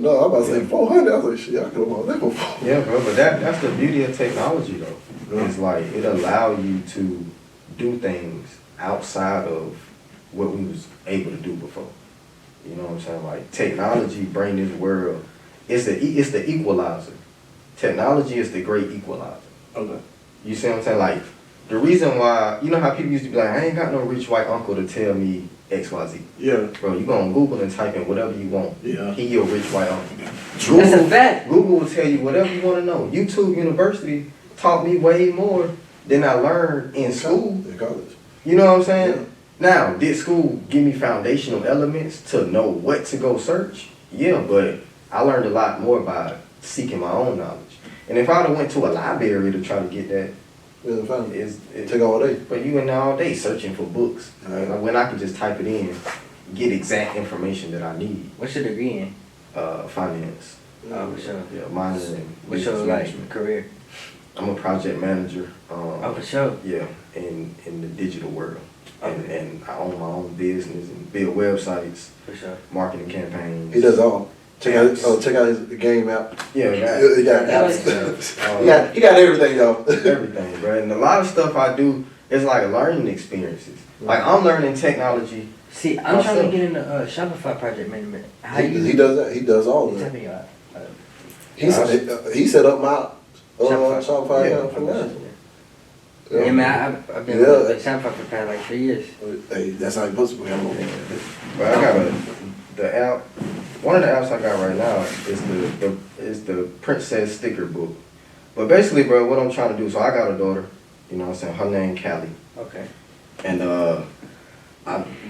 No, I'm about to say 400. I was like, shit, I could have bought that before. Yeah, bro, but that's the beauty of technology, though. Yeah. It's like it allows you to do things outside of what we was able to do before. You know what I'm saying? Like technology bring this world. It's the equalizer. Technology is the great equalizer. Okay. You see what I'm saying? Like the reason why, you know how people used to be like, I ain't got no rich white uncle to tell me XYZ. Yeah. Bro, you go on Google and type in whatever you want. Yeah. He your rich white uncle. That's a fact. Google will tell you whatever you want to know. YouTube University taught me way more than I learned in school. In college. You know what I'm saying? Yeah. Now, did school give me foundational elements to know what to go search? Yeah, but I learned a lot more by seeking my own knowledge. And if I would have went to a library to try to get that, Yeah, fine. it Take all day. but you in there all day searching for books. Yeah. Like, when I can just type it in, get exact information that I need. What's your degree in? Finance. Oh, for sure. Yeah, minor in What's business your management. career? I'm a project manager. Oh, for sure. Yeah, in the digital world. Okay. And I own my own business and build websites, For sure. marketing campaigns. He does all. Check out his game app. Yeah, He got apps. He got everything, y'all. everything, bro. And a lot of stuff I do is like learning experiences. Like I'm learning technology. See, I'm trying to get into Shopify project management. How you? He does that. He does all of Tell that. me, He set up my Shopify Yeah, account for that. Yeah, man, I've been Yeah. with Shopify for the past like 3 years. Hey, that's how you supposed to be. But I got the app. One of the apps I got right now is the Princess Sticker Book. But basically, bro, what I'm trying to do. So I got a daughter. You know what I'm saying? Her name Callie. Okay. And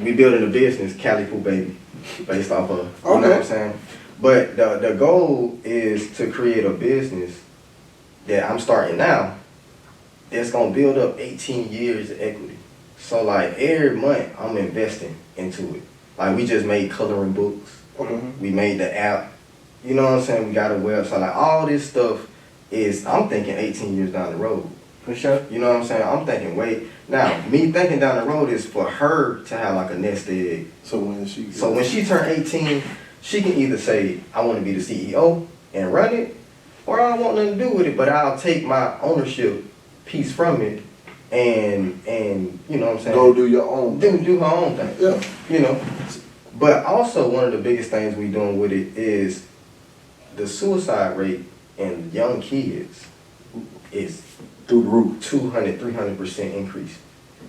we building a business, Cali Poo Baby, based off of, you know what I'm saying? But the goal is to create a business that I'm starting now that's gonna build up 18 years of equity. So like every month I'm investing into it. Like we just made coloring books. We made the app. You know what I'm saying? We got a website. Like all this stuff is, I'm thinking 18 years down the road. For sure. You know what I'm saying? I'm thinking, now, me thinking down the road is for her to have like a nest egg. So when she turn 18, she can either say, I want to be the CEO and run it, or I don't want nothing to do with it, but I'll take my ownership piece from it and you know what I'm saying? Go do your own thing. Do her own thing. Yeah. You know? But also one of the biggest things we doing with it is the suicide rate in young kids is Through the roof. 200, 300% increase.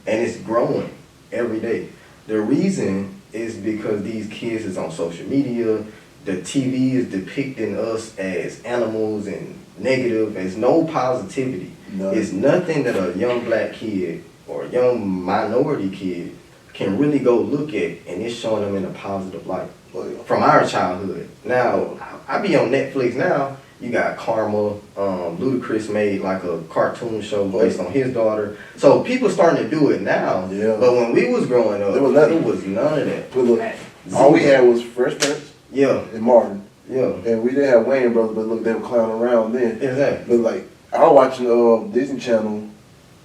And it's growing every day. The reason is because these kids is on social media. The TV is depicting us as animals and negative. There's no positivity. None. It's nothing that a young black kid or a young minority kid can really go look at, and it's showing them in a positive light. Oh, yeah. From our childhood. Now, I be on Netflix now. You got Karma, Ludacris made like a cartoon show based on his daughter. So people starting to do it now. Yeah. But when we was growing up, There was nothing. it was none of that. But look, all we had was Fresh Prince Yeah, and Martin. yeah. And we didn't have Wayne Brothers, but look, they were clowning around then. Exactly. But like, I was watching Disney Channel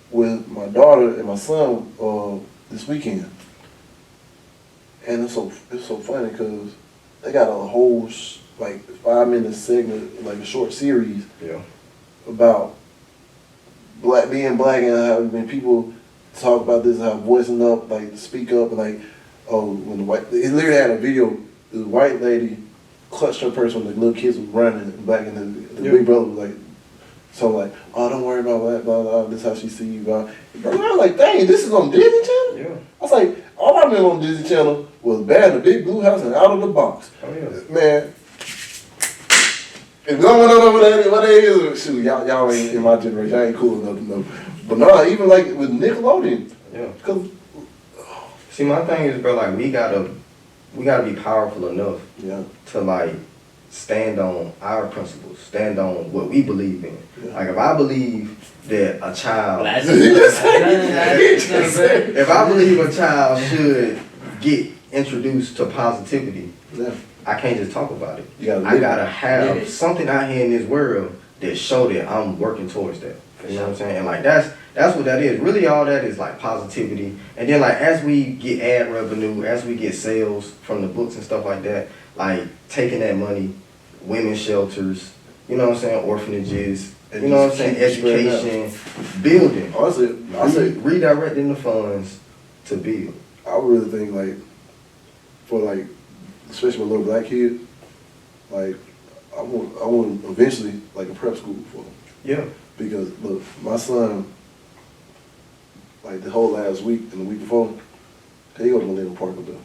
with my daughter and my son this weekend. And it's so funny because they got a whole like 5-minute segment, like a short series Yeah. about being black and how when people talk about this, how voicing up, like speak up, and like, when it literally had a video, the white lady clutched her purse when the little kids was running, and black and the big brother was like, so like, oh, don't worry about that, blah, blah, this is how she see you, blah. And I was like, dang, this is on Disney Channel? Yeah. I was like, all I remember on Disney Channel was Bad, the Big Blue House, and Out of the Box. Oh, yeah. Man, if no one knows what that is, shoot, y'all ain't in my generation, y'all ain't cool enough to know. But no, even like with Nickelodeon. Yeah. Cause, See, my thing is, bro, like we gotta be powerful enough yeah. to like stand on our principles, stand on what we believe in. Yeah. Like if I believe that a child, If if I believe a child should get introduced to positivity, Yeah. I can't just talk about it. You gotta I live gotta it. have something out here in this world that show that I'm working towards that. You know what I'm saying? And like that's what that is. Really all that is like positivity. And then like as we get ad revenue, as we get sales from the books and stuff like that, like taking that money, women's shelters, you know what I'm saying, orphanages, And you know what I'm just saying, keep it spread education, building. I say, Redirecting the funds to build. I really think like, for like, especially with little black kids, like, I want eventually like a prep school for them. Yeah. Because look, my son, like the whole last week and the week before, he go to Millennium Park with them.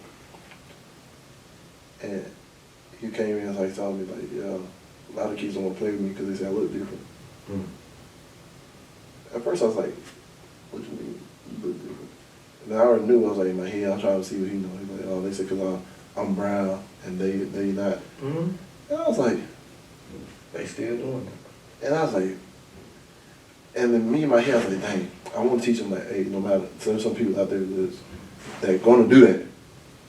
And he came in and like told me like, yeah, a lot of kids don't want to play with me because they say I look different. Mm. At first I was like, what you mean you look different? And I already knew, I was like in my head, I'm trying to see what he know. He's like, oh, they say because I'm brown and they not. Mm-hmm. And I was like, They still doing it. and I was like, and then me in my head, I was like, dang, I want to teach them like, hey, no matter, so there's some people out there that going to do that.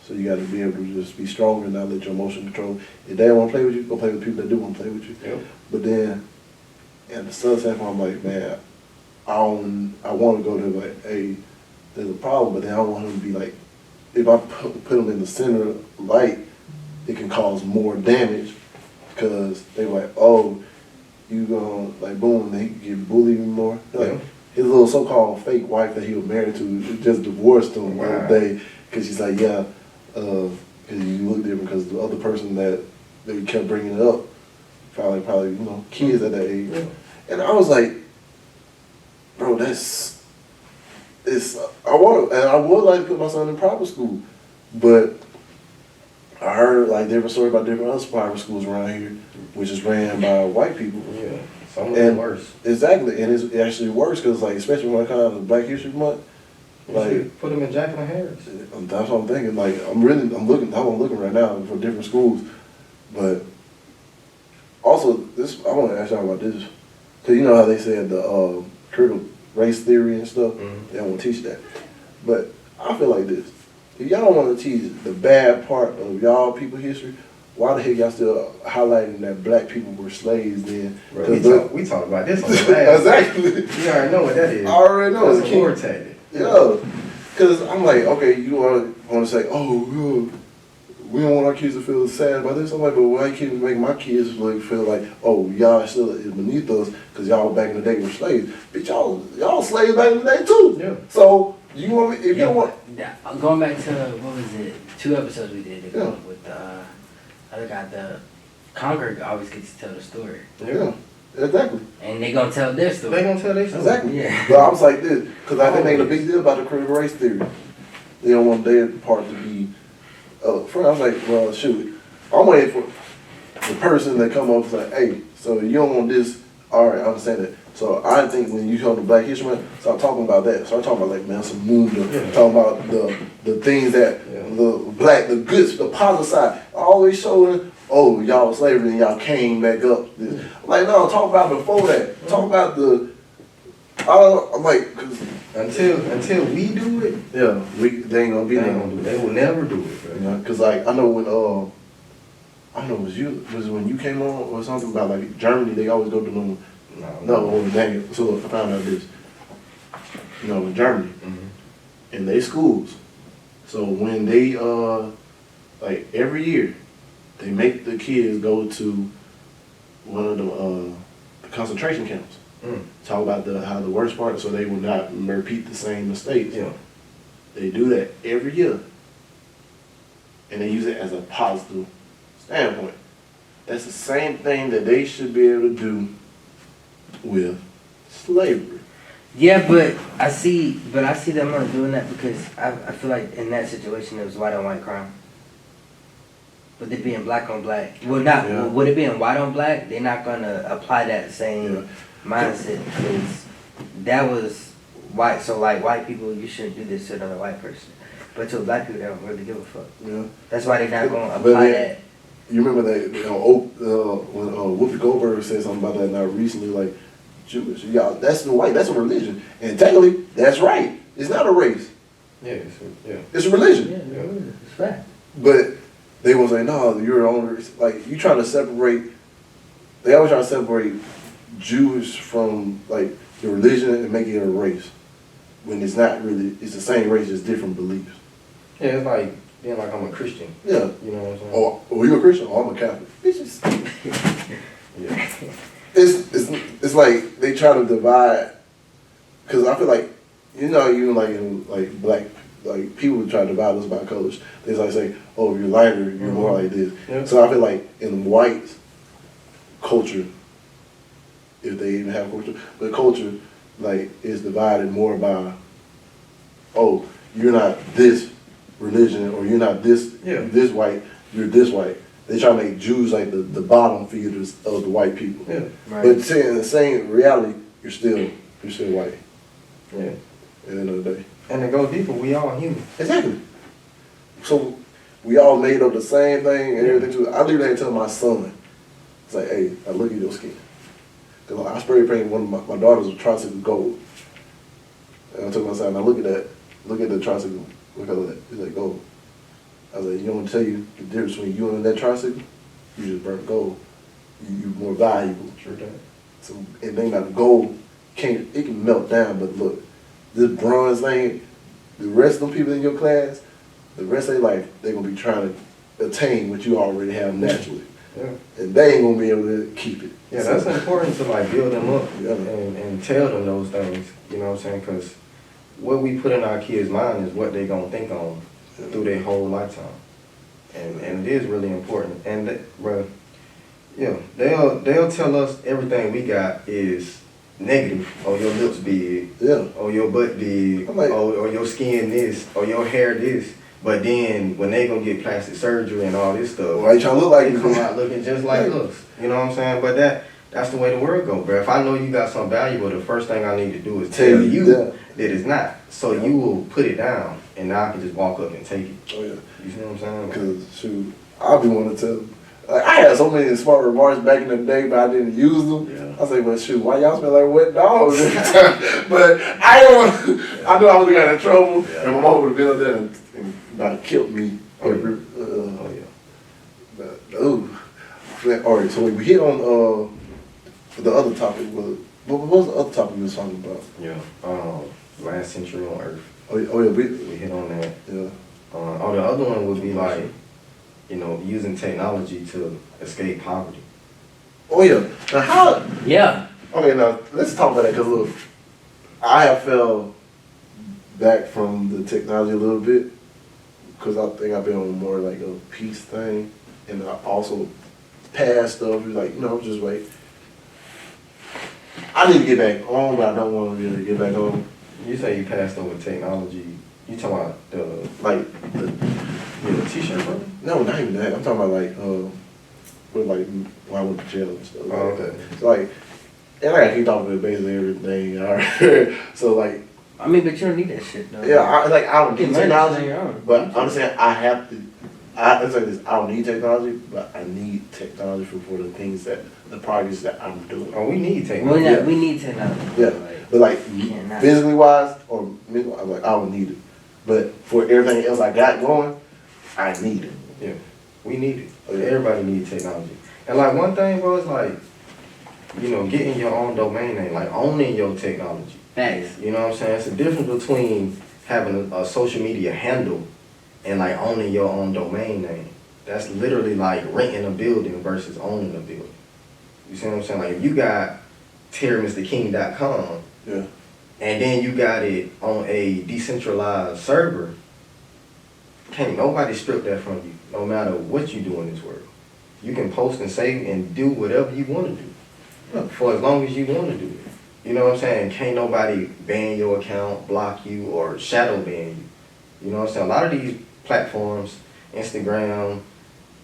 So you got to be able to just be stronger and not let your emotion control. If they don't want to play with you, go play with people that do want to play with you. Yep. But then, at the same time, I'm like, man, I want to go to like, hey, there's a problem, but then I don't want him to be like, if I put him in the center of light, it can cause more damage because they were like, oh, you gonna, like, boom, then he can get bullied even more. Like, Yeah. his little so-called fake wife that he was married to just divorced him Wow. one day because she's like, yeah, because you look different because the other person that they kept bringing it up, probably, you know, kids at that age. Yeah. And I was like, bro, I would like to put my son in private school, but I heard like different stories about different other private schools around here, which is ran by white people. Yeah. Some of them And worse. exactly, and it's actually worse because like especially when it comes to Black History Month, You like should put them in Jacqueline Harris. that's what I'm thinking. Like I'm looking right now for different schools, but also this I want to ask y'all about this because you know how they said the critical race theory and stuff. Mhm. They don't want to teach that, but I feel like this: if y'all don't want to teach the bad part of y'all people history, why the heck y'all still highlighting that black people were slaves then? Bro, we talked about this on the last. Exactly. You already know what that is. I already know. That's a war tactic. Yeah, because I'm like, okay, you want to say, oh, we don't want our kids to feel sad about this. I'm like, but why can't we make my kids like feel like, oh, y'all still is beneath us because y'all back in the day were slaves? Bitch, y'all slaves back in the day too. Yeah. So you want me, if you don't want, Going back to, what was it, 2 episodes we did ago Yeah. with other guy, the Conqueror always gets to tell the story. yeah, exactly. And they gonna tell their story. They gonna tell their story. Exactly. Yeah. But I was like this, because I think they made a big deal about the critical race theory. They don't want their part to be front. I was like, well, shoot, I'm waiting for the person that come up and say, hey, so you don't want this, all right, I understand that. So I think when you come to Black History Month, start talking about that. Start talking about like Nelson Munda, talking about the things that the goods, the positive side, always showing, oh, y'all was slavery and y'all came back up. I'm like, no, talk about before that. Talk about I'm like, cause Until we do it, yeah, they ain't gonna be they there. ain't gonna do it. They will never do it, bro. You know, cause like I know when I don't know was when you came on or something about like Germany, they always go to them. No, dang it. So I found out this. You know, in Germany, in their schools. So when they like every year, they make the kids go to one of the concentration camps. Talk about how the worst part, so they will not repeat the same mistakes. Yeah. They do that every year, and they use it as a positive standpoint. That's the same thing that they should be able to do with slavery. Yeah, but I see them not doing that because I feel like in that situation it was white on white crime. With it being black on black, with it being white on black, they're not gonna apply that same mindset because that was white. So like white people, you shouldn't do this to another white person, but to black people, they don't really give a fuck. Yeah. That's why they're not gonna apply that. You remember that when Whoopi Goldberg said something about that now recently, like Jewish, y'all, that's a religion, and technically that's right. It's not a race. Yeah, It's a religion. Yeah, it's fact. But they will say, no, you're on, like, you trying to separate, they always try to separate Jewish from, like, the religion and make it a race. When it's not really, it's the same race, just different beliefs. Yeah, it's like being like I'm a Christian. Yeah. You know what I'm saying? Oh, you a Christian? Oh, I'm a Catholic. Bitches. it's like they try to divide. Cause I feel like, even like in like black, like people would try to divide us by colors. They like say, oh, if you're lighter, you're more like this. Yeah. So I feel like in white culture, if they even have culture, but culture like is divided more by, oh, you're not this religion or you're not this this white, you're this white. They try to make Jews like the bottom feeders of the white people. Yeah. Right. But in the same reality, you're still white. Yeah. At the end of the day. And to go deeper, we all human. Exactly. So we all made up the same thing and everything too. I literally tell my son, it's like, hey, I look at your skin. Cause I spray painted one of my daughter's a tricycle gold. And I took my son, now look at the tricycle, what color that? He's like gold. I was like, you want to tell you the difference between you and that tricycle? You just burnt gold. You're more valuable. Sure that. So and then about the gold, it can melt down, but look, this bronze thing, the rest of the people in your class, the rest of their life, they're gonna be trying to attain what you already have naturally. Yeah. And they ain't gonna be able to keep it. Yeah, so that's important to like build them up and tell them those things, you know what I'm saying? Because what we put in our kids' mind is what they gonna think on through their whole lifetime. And it is really important. And bro, they'll tell us everything we got is negative, or your lips big, or your butt big, like, or your skin this, or your hair this. But then when they gonna get plastic surgery and all this stuff, why you trying to look like they come out looking just like us. You know what I'm saying? But that's the way the world go, bro. If I know you got something valuable, the first thing I need to do is tell you that it's not. So you will put it down, and now I can just walk up and take it. Oh yeah. You see what I'm saying? Because shoot, I'll be wanting to tell them. Like, I had so many smart remarks back in the day, but I didn't use them. Yeah. I was like, well, shoot, why y'all smell like wet dogs every time? But I don't want. I knew I was gonna get in trouble, and my mom would have been up there and about to kill me. All right, so we hit on the other topic. What was the other topic we was talking about? Yeah, last century on Earth. Oh yeah, we hit on that. Yeah. The other one would be like, using technology to escape poverty. Oh yeah. Now how? Yeah. Okay, now let's talk about that because look, I have fell back from the technology a little bit because I think I've been on more like a peace thing, and I also past stuff. Like just like I need to get back on, but I don't want to really get back on. You say you passed over technology. You talking about the t-shirt, bro? No, not even that. I'm talking about like when I went to jail and stuff. Oh, okay. So like, and I got kicked off of basically everything. Alright. So like. I mean, but you don't need that shit though. Yeah, I don't need technology, but I'm saying I have to. It's like this. I don't need technology, but I need technology for the things the projects that I'm doing. Oh, we need technology. We need technology. Yeah, but like physically wise or mentally, I'm like I don't need it. But for everything else I got going, I need it. Yeah, we need it. Everybody needs technology. And like one thing, bro, is like, getting your own domain name, like owning your technology. Thanks. You know what I'm saying? It's the difference between having a social media handle and like owning your own domain name. That's literally like renting a building versus owning a building. You see what I'm saying? Like if you got terrormrking.com, yeah, and then you got it on a decentralized server, can't nobody strip that from you, no matter what you do in this world. You can post and save and do whatever you want to do, for as long as you want to do it. You know what I'm saying? Can't nobody ban your account, block you, or shadow ban you. You know what I'm saying? A lot of these platforms, Instagram,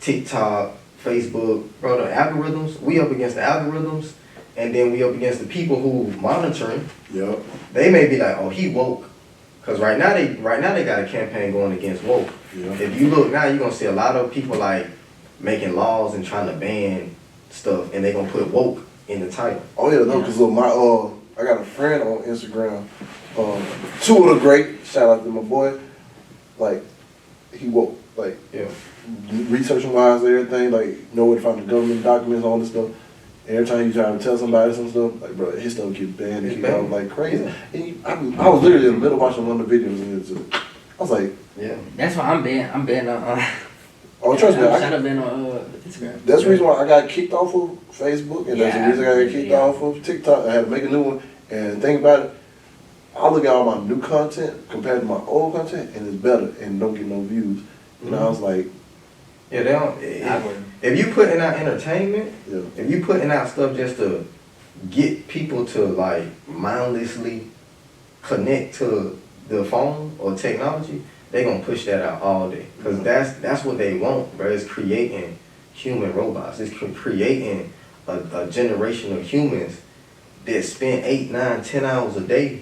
TikTok, Facebook, bro, the algorithms, we up against the algorithms, and then we up against the people who monitoring. Yep. They may be like, oh, he woke. Because right now they got a campaign going against woke. Yep. If you look now, you're going to see a lot of people like making laws and trying to ban stuff, and they're going to put woke in the title. Oh yeah, no, because look, I got a friend on Instagram, two of the great, shout out to my boy, like, he woke, like, researching wise, everything, like, know where to find the government documents, all this stuff. And every time you try to tell somebody some stuff, like, bro, his stuff gets banned and keep out like crazy. Yeah. And I was literally in the middle watching one of the videos, and I was like, yeah, that's why I'm banned on. Oh, trust me, Shout out been on Instagram. that's the reason why I got kicked off of Facebook, and that's the reason I got kicked yeah. off of TikTok. I had to make a new one, and think about it, I look at all my new content compared to my old content, and it's better, and don't get no views. And I was like, Yeah, they don't. If you putting out entertainment, yeah, if you putting out stuff just to get people to like mindlessly connect to the phone or technology, they gonna push that out all day. Cause that's what they want, bro. It's creating human robots. It's creating a generation of humans that spend 8, 9, 10 hours a day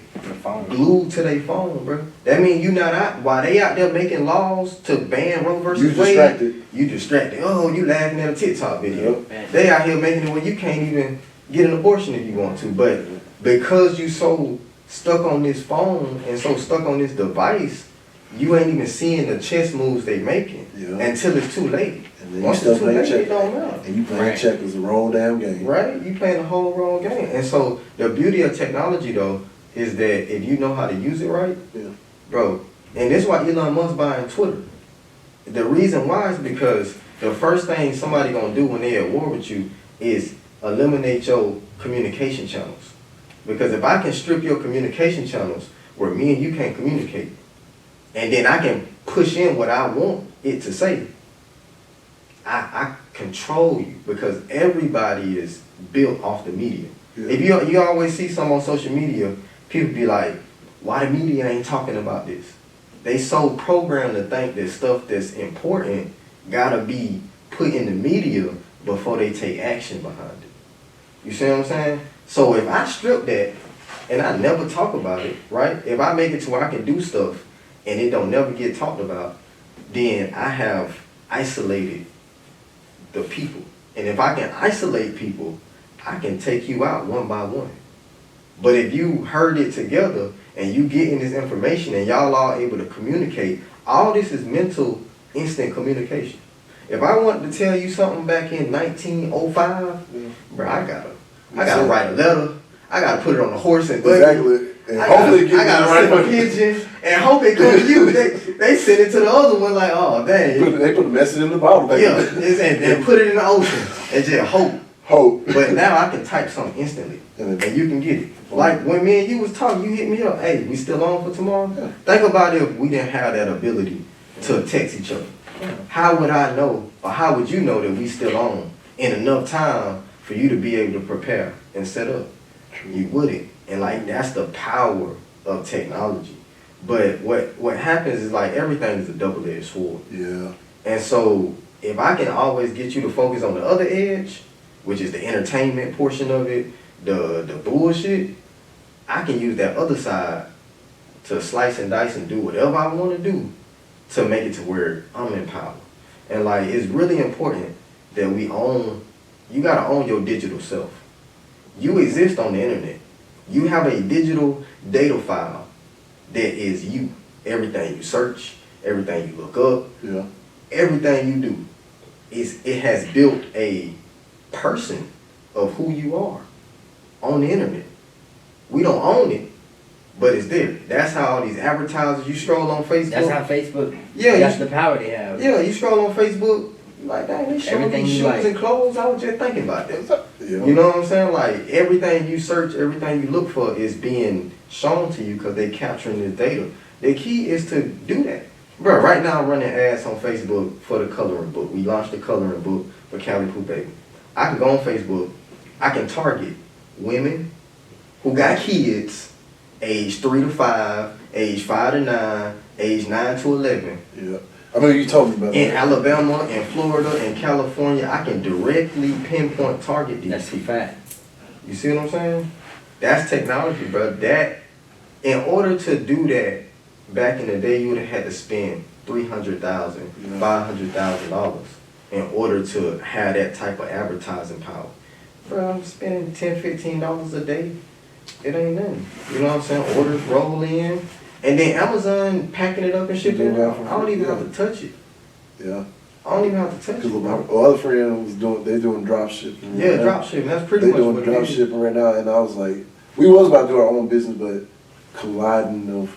glued to their phone, bro. That mean you not out while they out there making laws to ban Roe versus Wade. You distracted. Oh, you laughing at a TikTok video. Yep. They out here making it where you can't even get an abortion if you want to. But because you so stuck on this phone and so stuck on this device, you ain't even seeing the chess moves they making until it's too late. And then Once it's too late, it don't matter. And you playing checkers the wrong damn game. Right? You playing the whole wrong game. And so the beauty of technology though is that if you know how to use it right, bro, and this is why Elon Musk buying Twitter. The reason why is because the first thing somebody gonna do when they at war with you is eliminate your communication channels. Because if I can strip your communication channels where me and you can't communicate, and then I can push in what I want it to say, I control you, because everybody is built off the media. Yeah. If you always see some on social media, people be like, why the media ain't talking about this? They so programmed to think that stuff that's important gotta be put in the media before they take action behind it. You see what I'm saying? So if I strip that and I never talk about it, right? If I make it to where I can do stuff and it don't never get talked about, then I have isolated the people. And if I can isolate people, I can take you out one by one. But if you herd it together and you getting this information and y'all are able to communicate, all this is mental instant communication. If I wanted to tell you something back in 1905, bro, I gotta write a letter. I gotta put it on a horse and buggy. Exactly. And hopefully I gotta send a pigeon and hope it comes to you. They send it to the other one like, oh dang. They put a message in the bottle. Yeah, and put it in the ocean and just hope. But now I can type something instantly and you can get it. Like when me and you was talking, you hit me up. Hey, we still on for tomorrow? Yeah. Think about if we didn't have that ability to text each other. How would I know, or how would you know that we still on in enough time for you to be able to prepare and set up? You wouldn't. And like that's the power of technology. But what happens is like everything is a double-edged sword. Yeah. And so if I can always get you to focus on the other edge, which is the entertainment portion of it, the bullshit, I can use that other side to slice and dice and do whatever I want to do to make it to where I'm in power. And like it's really important that you gotta own your digital self. You exist on the internet. You have a digital data file that is you. Everything you search, everything you look up, everything you do, it has built a person of who you are on the internet. We don't own it, but it's there. That's how all these advertisers, you scroll on Facebook. That's how Facebook, that's the power they have. Yeah, you scroll on Facebook, like, dang, they showing me shoes and clothes. I was just thinking about that. You know what I'm saying? Like, everything you search, everything you look for is being shown to you because they're capturing this data. The key is to do that. Bro, right now I'm running ads on Facebook for the coloring book. We launched the coloring book for Cali Poo Baby. I can go on Facebook, I can target women who got kids, age 3 to 5, age 5 to 9, age 9 to 11. Yeah. I mean, you told me about that. In Alabama, in Florida, in California, I can directly pinpoint target these That's a fact. You see what I'm saying? That's technology, bro. That, in order to do that, back in the day, you would have had to spend $300,000, $500,000 in order to have that type of advertising power. Bro, I'm spending $10, $15 a day. It ain't nothing. You know what I'm saying? Orders roll in. And then Amazon packing it up and shipping it out. I don't even have to touch it. Yeah. I don't even have to touch it. Because my other friend was doing drop shipping. Yeah, drop shipping. That's pretty much what it is. They doing drop shipping right now, and I was like, we was about to do our own business, but colliding of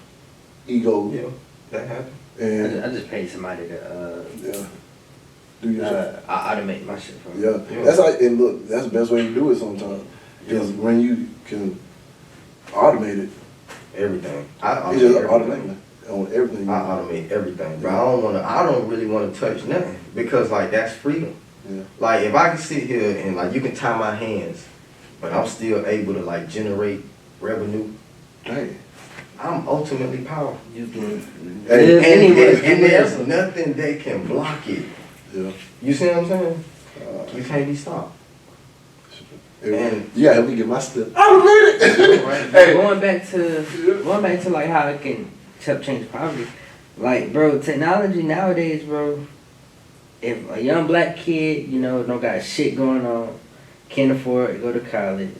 ego. Yeah, that happened. And I just paid somebody to do your shit. I automate my shit for me. Yeah, that's like, and look, that's the best way to do it sometimes. Because when you can automate it, everything. it's just automatically on everything. I automate everything, bro. I don't really want to touch nothing because like that's freedom. Yeah. Like if I can sit here and like you can tie my hands, but I'm still able to like generate revenue. Dang. I'm ultimately powerful. You can Hey, live anywhere. And there's nothing that can block it. Yeah. You see what I'm saying? You can't be stopped. And you gotta help me get my stuff automated. Hey, going back to like how it can help change poverty. Like, bro, technology nowadays, bro. If a young black kid, you know, don't got shit going on, can't afford to go to college,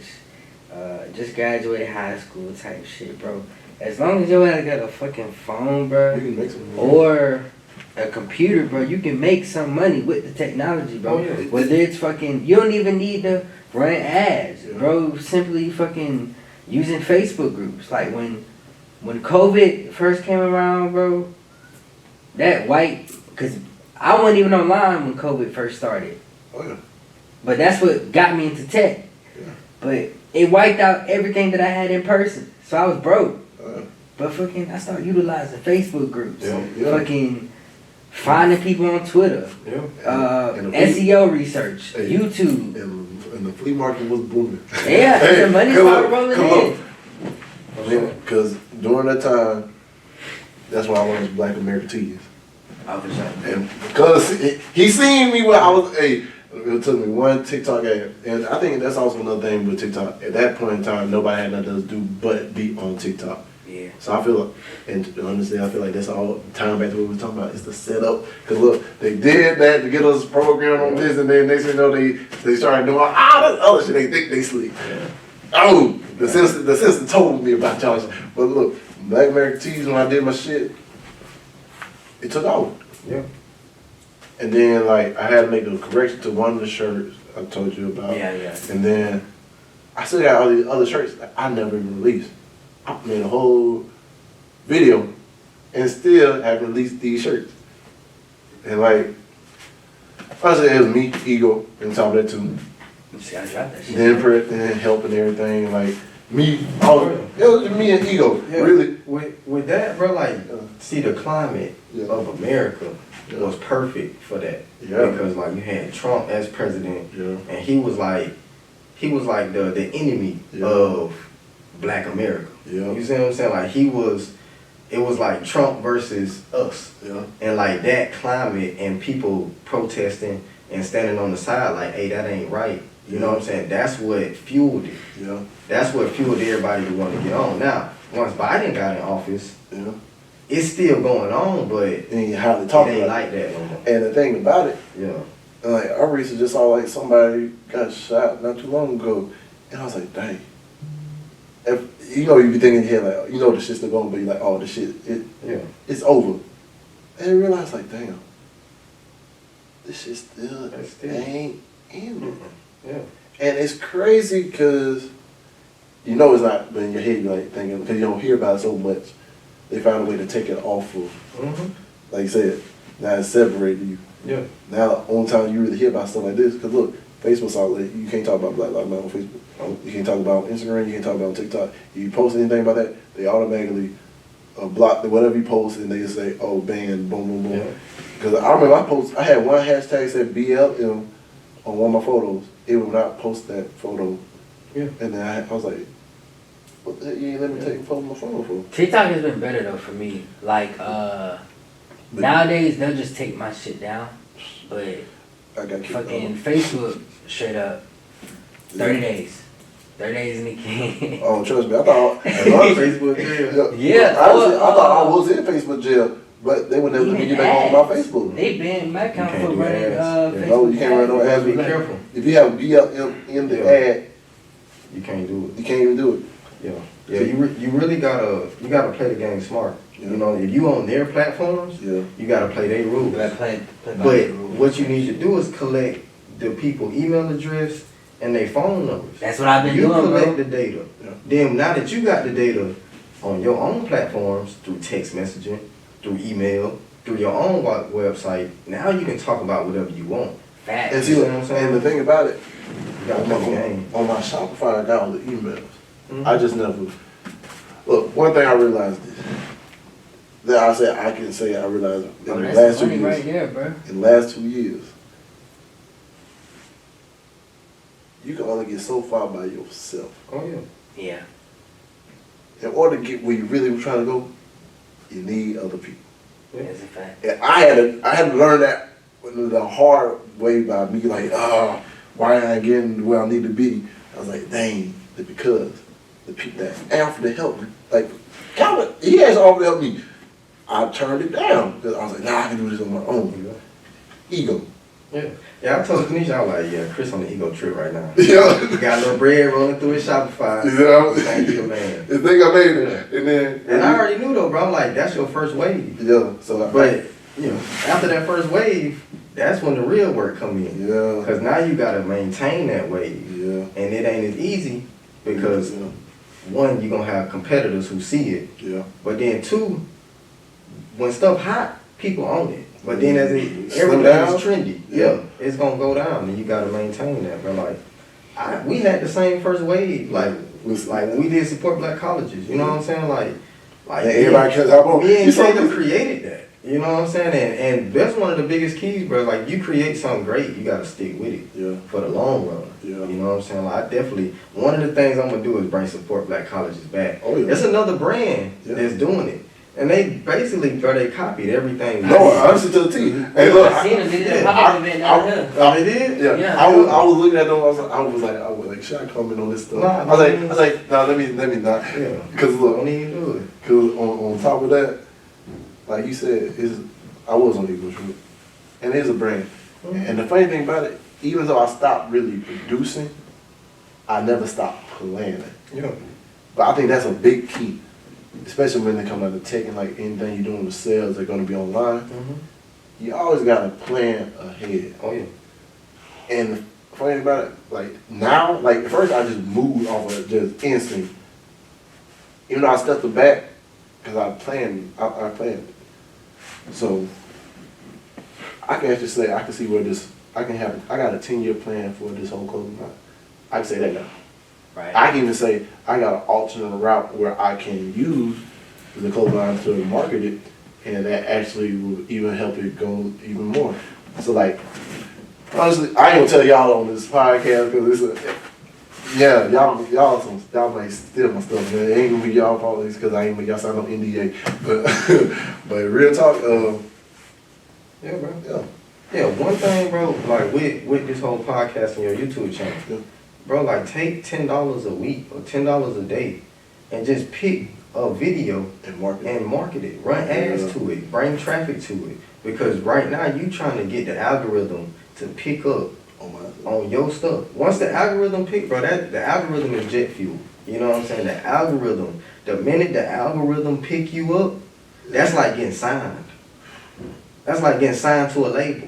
just graduated high school type shit, bro. As long as your ass got a fucking phone, bro, You can make some money. or a computer, bro, you can make some money with the technology, bro. Oh, yeah. Whether it's fucking, you don't even need to run ads, Yeah. bro. Simply fucking using Facebook groups. Like when COVID first came around, bro, that white, cause I wasn't even online when COVID first started. Oh yeah. But that's what got me into tech. Yeah. But it wiped out everything that I had in person. So I was broke. Uh, But fucking, I started utilizing Facebook groups. Yeah, yeah. Fucking finding people on Twitter. Yeah. And the SEO research. Hey. YouTube. and the flea market was booming. Yeah, Hey, the money come started on, rolling come in. on. Because during that time, that's when I learned Black American teas. Oh, for sure. And because he seen me when I was, hey, it took me one TikTok ad. And I think that's also another thing with TikTok. At that point in time, nobody had nothing to do but be on TikTok. Yeah. So I feel like, and honestly, I feel like that's all time back to what we were talking about. It's the setup. Because look, they did that to get us programmed on this, and then next thing you know, they started doing all this other shit. They think they sleep. Oh, the sister told me about y'all. But look, Black American Tees, when I did my shit, it took off. Yeah. And then like I had to make a correction to one of the shirts I told you about. Yeah, yeah. And then I still got all these other shirts that I never even released. I made a whole video and still haven't released these shirts. And like, honestly, it was me, Ego, and top of that too. See, I dropped that shit. Then help and everything, like me, all it was just me and Ego, Yeah. really. With that, bro, like, see the climate Yeah. of America Yeah. was perfect for that. Yeah. Because like you had Trump as president, Yeah. and he was like the enemy Yeah. of Black America. Yeah. You see what I'm saying? Like it was like Trump versus us. Yeah. And like that climate and people protesting and standing on the side like, hey, that ain't right. You know what I'm saying? That's what fueled it. Yeah. That's what fueled everybody to want to get on. Now, once Biden got in office, Yeah. it's still going on, but it And you hardly talk ain't about like that no more. it. And the thing about it, Yeah. like I recently just saw like somebody got shot not too long ago, and I was like, dang. If you know, you be thinking in your head like, you know, the shit's still going, but you're like, oh, the shit, Yeah. it's over. And I realized like, damn, this shit still It's still- ain't ending. Yeah. And it's crazy because you know it's not, but in your head you're like thinking, because you don't hear about it so much. They found a way to take it off of, Mm-hmm. like you said, now it's separated you. Yeah. Now, the only time you really hear about stuff like this, because look, Facebook's all like, you can't talk about Black Lives Matter on Facebook. You can't talk about it on Instagram, you can't talk about it on TikTok. If you post anything about that, they automatically block whatever you post and they just say, oh, ban, boom, boom, boom. Yeah. Because I remember I had one hashtag said BLM on one of my photos. It would not post that photo. Yeah. And then I was like, what the heck, you ain't let me take a photo of my photo for? TikTok has been better though for me. Like nowadays they'll just take my shit down, but I got kicked fucking off. Facebook straight up 30 days. 30 days in the can. Oh, trust me, I thought Facebook jail. Yeah, honestly, I thought I was in Facebook jail, but they would never let me get back on my Facebook. They banned my account You can't for do running ads. Facebook. No, you can't run no ads. Be careful. If you have BLM in the Yeah. ad, You can't do it. you can't even do it. Yeah. Yeah. You really gotta play the game smart. Yeah. You know, if you on their platforms, Yeah. you gotta play their rules. Play by But the rules. what you need to do is collect the people email address and their phone numbers. That's what I've been You doing, collect bro. the data. Yeah. Then now that you got the data on your own platforms through text messaging, through email, through your own website, now you can talk about whatever you want. Facts. And see, You know what I'm saying? and the thing about it, You gotta play the game. on my Shopify, I got all the emails. Mhm. I just never. Look, one thing I realized is that I can say I realized in Oh, the that's last 2 money years. right there, bro. In the last 2 years, you can only get so far by yourself. Oh yeah. Yeah. In order to get where you really were trying to go, you need other people. That's a fact. And I had to learn that the hard way by me like, why ain't I getting where I need to be? I was like, dang, because the people that offered to help me, like, Calvin, he has offered to help me. I turned it down because I was like, nah, I can do this on my own. Ego. Yeah. Yeah, I told Kanisha, I was like, yeah, Chris on the ego trip right now. Yeah. He got a little bread rolling through his Shopify. Yeah. Thank you, man. The thing I made it. And then. And I already knew though, bro. I'm like, that's your first wave. Yeah. So But, you know, after that first wave, that's when the real work come in. Yeah. Because now you got to maintain that wave. Yeah. And it ain't as easy because, Yeah. one, you're going to have competitors who see it. Yeah. But then, two, when stuff hot, people own it. But then as Slim down? everything is trendy, yeah, it's gonna go down, and you gotta maintain that. But like, we had the same first wave, like when we did support black colleges. You know what I'm saying? Like And everybody can help on. me and You saw Jacob this? created that. You know what I'm saying? And that's one of the biggest keys, bro. Like you create something great, you gotta stick with it Yeah. for the long run. Yeah. You know what I'm saying? Like I definitely one of the things I'm gonna do is bring support black colleges back. Oh, yeah. It's another brand Yeah. that's doing it. And they basically, bro, they copied everything. No, honestly to the T. Hey, look, I seen them, did yeah, a pop-up event down here. Oh, they did? Yeah, Yeah. I was looking at them. I was like, should I comment on this stuff? Nah, I was like, no, let me not. Yeah. Cause look, Don't even do it. cause on top of that, like you said, I was on Eagle Trip, and it's a brand. And the funny thing about it, even though I stopped really producing, I never stopped planning. Yeah. But I think that's a big key, especially when they come out of tech and like anything you're doing with sales, they're gonna be online. You always gotta plan ahead. Oh yeah. And the funny thing about it, like now, like at first I just moved off of just instinct. Even though I stepped it back, because I planned. So I can actually say I can see where this. I got a 10-year plan for this whole clothing line. I can say that now. Right. I can even say I got an alternate route where I can use the clothing line to market it, and that actually will even help it go even more. So like, honestly, I ain't gonna tell y'all on this podcast because it's y'all might steal my stuff, man. It ain't gonna be y'all fault because I ain't make y'all sign no NDA. But real talk, Yeah, bro. yeah. Yeah, one thing, bro, like with this whole podcast and your YouTube channel, Yeah. bro, like take $10 a week or $10 a day and just pick a video And market. and market it. Run ads to it. Bring traffic to it. Because right now you trying to get the algorithm to pick up on your stuff. Once the algorithm pick, bro, the algorithm is jet fuel. You know what I'm saying? The algorithm, the minute the algorithm pick you up, that's like getting signed. That's like getting signed to a label.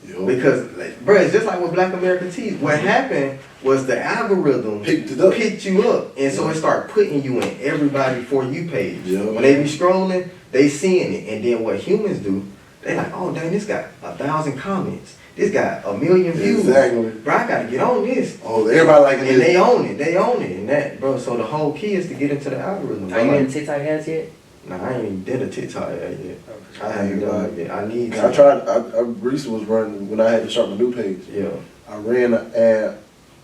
Yo. Because, bro, it's just like with Black American Tees. What happened was the algorithm Picked it up. picked you up, and so it started putting you in everybody For You page. Yeah. When they be scrolling, they seeing it, and then what humans do, they like, oh dang, this got 1,000 comments, this got 1 million views. Exactly. Bro, I gotta get on this. Oh, everybody liking And this. they own it, and that, bro. So the whole key is to get into the algorithm. Are you bro. in TikTok ads yet? Nah, I ain't even did a TikTok ad yet. I I haven't ain't done lying. it yet. I need to. I tried. I recently was running when I had to start my new page. Yeah. I ran an ad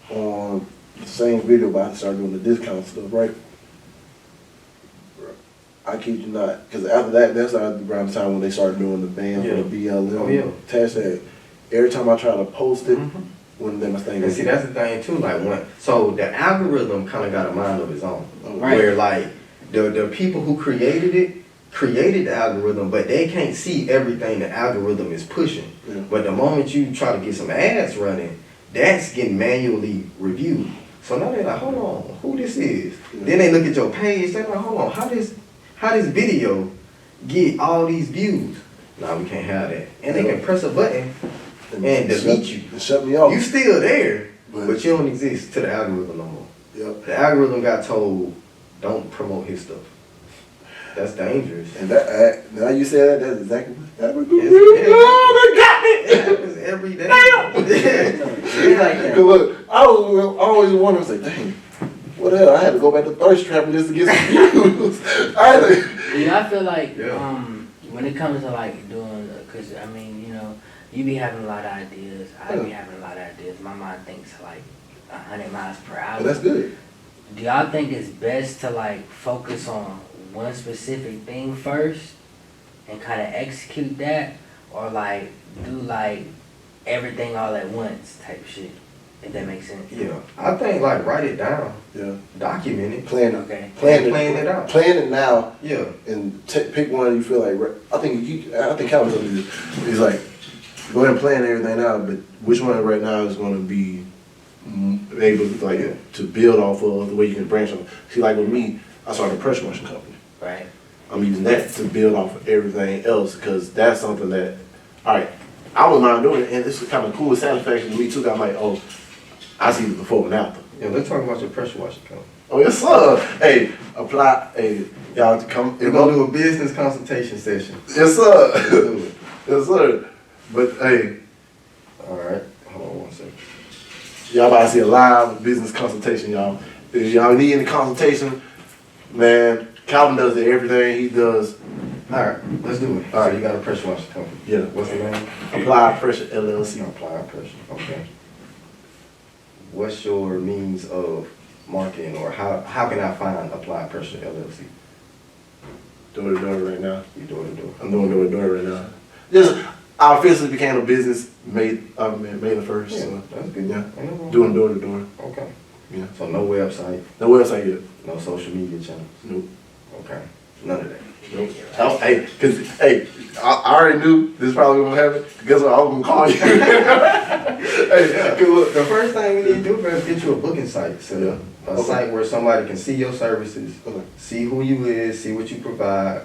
on the same video, but I started doing the discount stuff, right? I kid you not, because after that, that's around the time when they started doing the ban Yeah. for the BLM Oh, yeah. hashtag. Every time I try to post it, Mhm. when them thing And see, that's the thing too. Like so the algorithm kind of got a mind of its own. Right. Where like the people who created the algorithm, but they can't see everything the algorithm is pushing. Yeah. But the moment you try to get some ads running, that's getting manually reviewed. So now they're like, hold on, who this is? Yeah. Then they look at your page, they're like, hold on, how this video get all these views? Nah, we can't have that. And they can press a button and delete you. Shut me off. You still there, But- but you don't exist to the algorithm no more. Yep. The algorithm got told, don't promote his stuff. That's dangerous. And that, now you say that, that's exactly what happened. It happens every day. It's like that. Cause look, I was always wondering, I was like, dang, what the hell? I had to go back to thirst trapping just to get some views. I feel like when it comes to like doing, cause I mean, you know, you be having a lot of ideas. I be having a lot of ideas. My mind thinks like 100 miles per hour. But that's good. Do y'all think it's best to like focus on one specific thing first and kind of execute that, or like do like everything all at once type shit? If that makes sense. Yeah, I think like write it down. Yeah. Document it. Plan it. Okay. Plan it out. Plan it now. Yeah. And pick one you feel like. I think Calvin's gonna do this. He's like, go ahead and plan everything out, but which one right now is gonna be able to build off of the way you can branch on. See, like with me, I started a pressure washing company. Right. I'm using that to build off of everything else because that's something that, all right, I was not doing it, and it's kind of cool satisfaction to me too. I'm like, oh, I see the before and after. Yeah, let's talk about your pressure washing company. Oh yes, sir. Hey, apply. Hey, y'all to come. We're gonna do a business consultation session. Yes, sir. Let's do it. Yes, sir. But hey, All right, hold on one second. y'all about to see a live business consultation, y'all. If y'all need any consultation, man, Calvin does everything he does. All right, let's do it. All right. So you got a pressure washing company. Yeah. What's the name? Apply Pressure LLC. Apply pressure. Okay. What's your means of marketing, or how can I find Apply Pressure LLC? Door to door right now. You door to door. I'm doing door to door right now. Just I officially became a business May the 1st. Yeah, So that's good. yeah, Ain't no wrong. doing door to door. Okay. Yeah. So no website, No website yet. no social media channels. Nope. Okay. None of that. Nope. Hey, I already knew this probably gonna happen. Guess what? I was gonna call you. Hey, good look. The first thing we need to do is get you a booking site. So Yeah. a Okay. site where somebody can see your services, Okay. see who you is, see what you provide,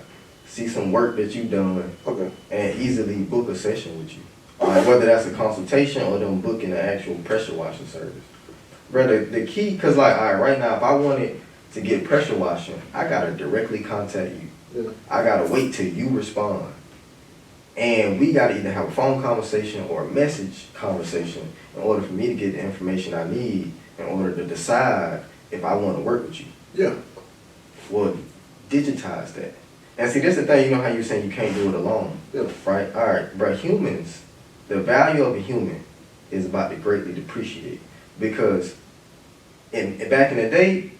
see some work that you've done, Okay. and easily book a session with you. Like whether that's a consultation or them booking an actual pressure washing service. Brother, the key, cause like, all right, right now, if I wanted to get pressure washing, I gotta directly contact you. Yeah. I gotta wait till you respond. And we gotta either have a phone conversation or a message conversation in order for me to get the information I need in order to decide if I wanna work with you. Yeah. Well, digitize that. And see, that's the thing, you know how you're saying you can't do it alone, Yeah. right? All right, but humans, the value of a human is about to greatly depreciate because back in the day,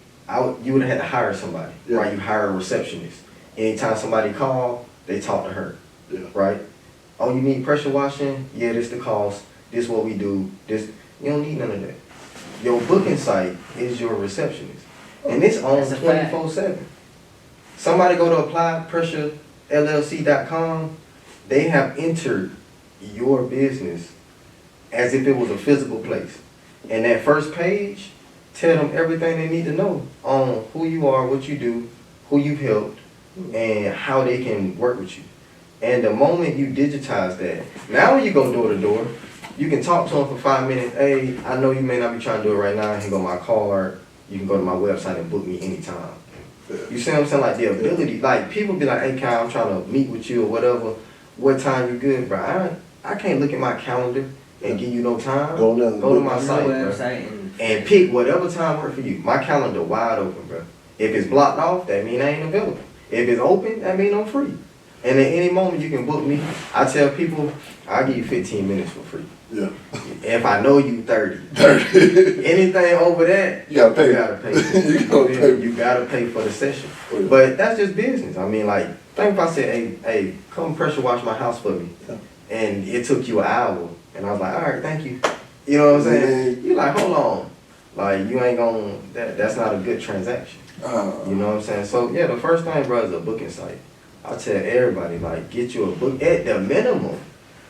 you would have had to hire somebody, Yeah. right? You hire a receptionist. Anytime somebody called, they talk to her, Yeah. right? Oh, you need pressure washing? Yeah, this the cost. This what we do. This you don't need none of that. Your booking site is your receptionist, and it's on That's a fact. 24/7. Somebody go to applypressurellc.com. They have entered your business as if it was a physical place, and that first page tell them everything they need to know on who you are, what you do, who you've helped, and how they can work with you. And the moment you digitize that, now when you go door to door, you can talk to them for 5 minutes. Hey, I know you may not be trying to do it right now. Here go my card. You can go to my website and book me anytime. You see what I'm saying? Like the ability, like people be like, hey Kyle, I'm trying to meet with you or whatever. What time you good, bro? I can't look at my calendar and give you no time. Go to my site, bro. website And pick whatever time work for you. My calendar wide open, bro. If it's blocked off, that mean I ain't available. If it's open, that mean I'm free. And at any moment you can book me. I tell people, I'll give you 15 minutes for free. Yeah. If I know you 30. 30. Anything over that, You gotta pay. You gotta pay. You gotta pay for the session. Oh, yeah. But that's just business. I mean, like, think if I said, hey, come pressure wash my house for me. Yeah. And it took you an hour. And I was like, all right, thank you. You know what I'm saying? You like, hold on. Like, you ain't gonna, that's not a good transaction. You know what I'm saying? So, yeah, the first thing, bro, is a booking site. I tell everybody, like, get you a book, at the minimum,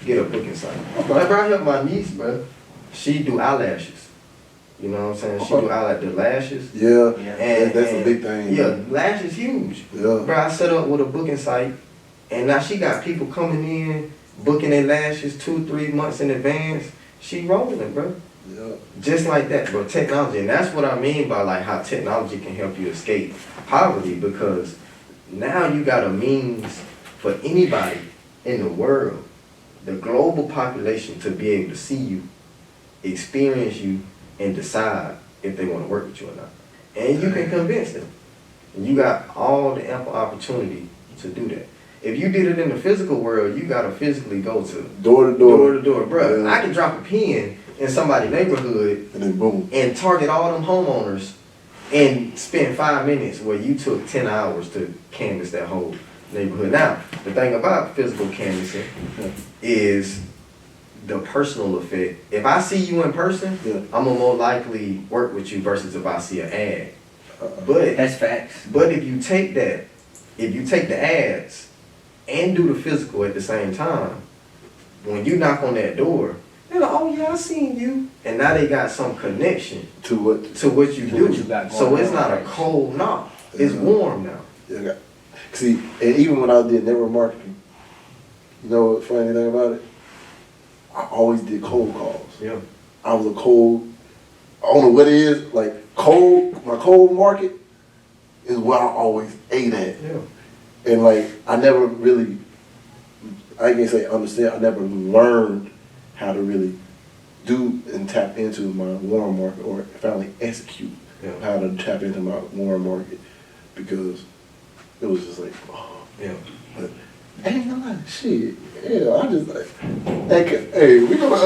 get a booking site. Like, bro, I help my niece, bro. She do eyelashes. You know what I'm saying? She do the lashes. Yeah. And That's a big thing. Yeah, lashes huge. Yeah. Bro, I set up with a booking site, and now she got people coming in, booking their lashes 2-3 months in advance. She rolling, bro. Yeah. Just like that, bro. Technology, and that's what I mean by like how technology can help you escape poverty, because now you got a means for anybody in the world, the global population, to be able to see you, experience you, and decide if they want to work with you or not. And you can convince them. And you got all the ample opportunity to do that. If you did it in the physical world, you gotta physically go to Door to door. Bruh, Yeah. I can drop a pin in somebody's neighborhood And then boom. and target all them homeowners and spend 5 minutes where you took 10 hours to canvass that whole neighborhood. Now, the thing about physical canvassing is the personal effect. If I see you in person, Yeah. I'm gonna more likely work with you versus if I see an ad. But That's facts. if you take the ads and do the physical at the same time, when you knock on that door, they're like, oh yeah, I seen you. And now they got some connection To what? to what you do. what you got going So it's on. not a cold knock. It's Yeah. warm now. Yeah, I got. See, and even when I did network marketing, you know what funny thing about it? I always did cold calls. Yeah. I was a cold, I don't know what it is, like my cold market is what I always ate at. Yeah. And like, I never really, I can't say understand, I never learned how to really do and tap into my warm market or finally execute Yeah. how to tap into my warm market because it was just like, oh. Yeah. But ain't no like shit. Yeah, I just like, hey, we gonna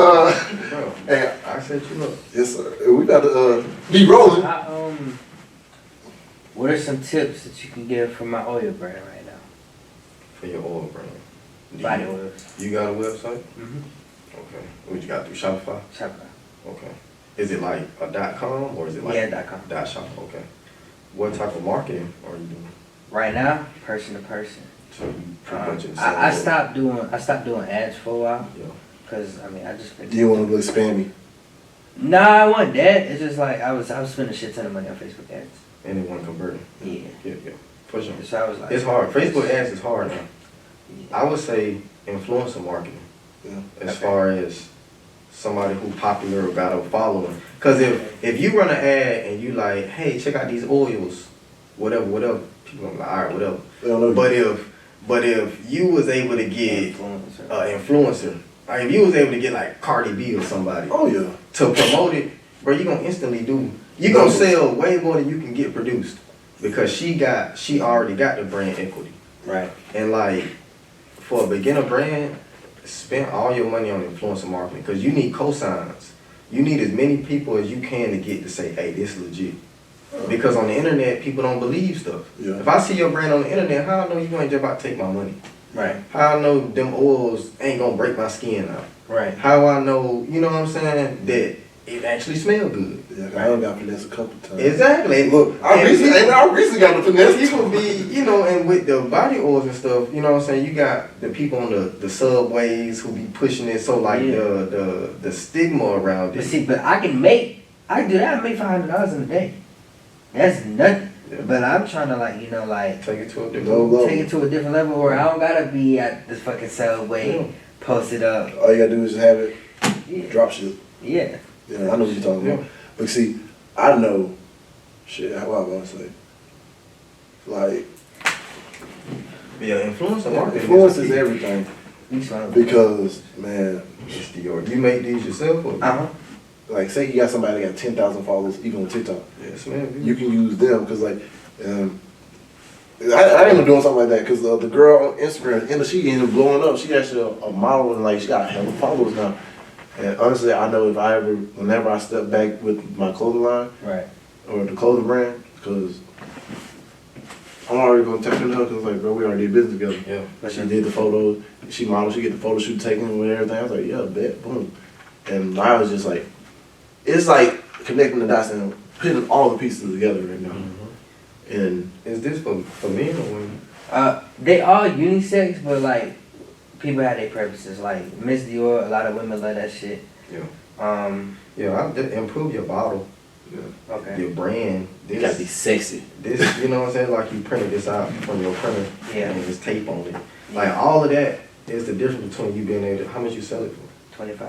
Bro, hey, I set you up. yes sir. We got to be rolling. What are some tips that you can give for my oil brand right now? For your oil brand. Do Body you- oils. You got a website? Mm-hmm. Okay. What you got through Shopify? Shopify. Okay. Is it like a .com or is it like Yeah, .com. .shop? Okay. What type of marketing are you doing? Right now, person to person. So you pretty much in the I same stopped doing ads for a while Yeah. because I mean I just Do you want to look spammy? Nah, I wasn't that. It's just like I was spending a shit ton of money on Facebook ads. Anyone converting? Yeah. Yeah. For sure. So I was like, It's hard. Facebook ads is hard now. I would say influencer marketing. Yeah. As Okay. far as somebody who popular or got a following. Because if you run an ad and you like, hey, check out these oils, whatever, people gonna be like, all right, whatever. They don't know. But if you was able to get influencer. influencer, like if you was able to get like Cardi B or somebody Oh yeah. to promote it, bro, you gonna instantly you gonna sell way more than you can get produced because she already got the brand equity. Right. And like for a beginner brand, spend all your money on influencer marketing because you need cosigns. You need as many people as you can to get to say, hey, this is legit. Because on the internet, people don't believe stuff. Yeah. If I see your brand on the internet, how I know you ain't just about to take my money? Right. How I know them oils ain't gonna break my skin out? Right. How I know, you know what I'm saying, that it actually smell good? Yeah, I done got finesse a couple times. Exactly. Look, I recently got the finesse. People be, you know, and with the body oils and stuff, you know what I'm saying, you got the people on the subways who be pushing it, so like Yeah. the stigma around But it. see, but I can do that. I make $500 in a day. That's nothing. Yeah. But I'm trying to like, you know, like Take it to a different No, level. no. take it to a different level where I don't gotta be at the fucking subway, Yeah. post it up. All you gotta do is have it, Yeah. drop shit. Yeah. Yeah, I know what you're talking Yeah. about. But see, I know, shit, how I want to say, like, Yeah, influencer marketing. influence the is key. everything. You smell Because, man, It's the you make these yourself or? Uh-huh. like, say you got somebody that got 10,000 followers, even on TikTok. Yes, man. You can use them, because, like, I ended up doing something like that, because the girl on Instagram, she ended up blowing up. She actually a model, and, like, she got a hell of followers now. And honestly, I know whenever I step back with my clothing line, Right. or the clothing brand, because I'm already gonna tap into her because like, bro, we already did business together. Yeah. But she did the photos, she modeled, she get the photo shoot taken with everything. I was like, yeah, bet, boom. And I was just like, it's like connecting the dots and putting all the pieces together right now. And Is this for men or women? They all unisex, but like people have their preferences. Like Miss Dior, a lot of women love that shit. Yeah. Yeah, I'll improve your bottle, Okay. your brand. You gotta be sexy. This, you know what I'm saying? Like you printed this out from your printer, Yeah. and there's tape on it. Like all of that is the difference between you being able to, how much you sell it for? 25.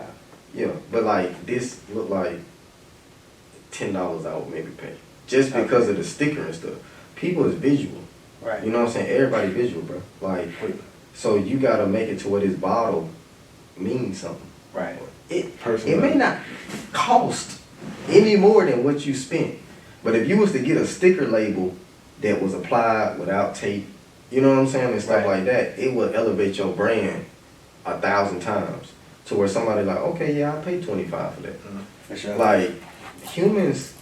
Yeah, but like this look like $10 I would maybe pay just because of the sticker and stuff. People is visual. Right. You know what I'm saying? Everybody visual, bro. Like, so you gotta make it to where this bottle means something. Right. It may not cost any more than what you spent, but if you was to get a sticker label that was applied without tape, you know what I'm saying, and stuff like that, it would elevate your brand 1,000 times to where somebody like, okay, yeah, I'll pay $25 for that. For sure. Like, humans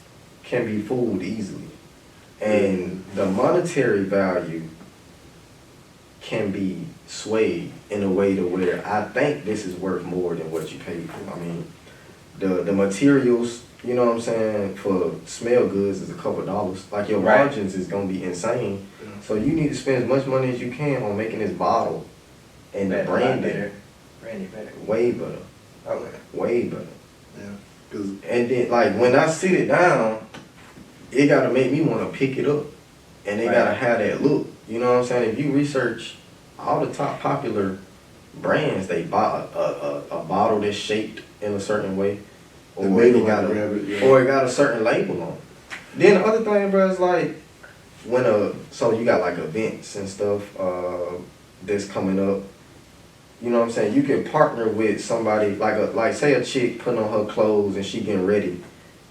can be fooled easily, and the monetary value can be swayed in a way to where I think this is worth more than what you paid for. I mean, the materials, you know what I'm saying, for smell goods is a couple dollars. Like, your margins is gonna be insane. So you need to spend as much money as you can on making this bottle and the branding better. way better. Okay. Way better. Yeah. 'Cause And then, like, when I sit it down, it gotta make me wanna pick it up. And it gotta have that look. You know what I'm saying? If you research all the top popular brands, they buy a bottle that's shaped in a certain way. Or it got a certain label on it. Then the other thing, bro, is like, so you got like events and stuff that's coming up. You know what I'm saying? You can partner with somebody, like say a chick putting on her clothes and she getting ready,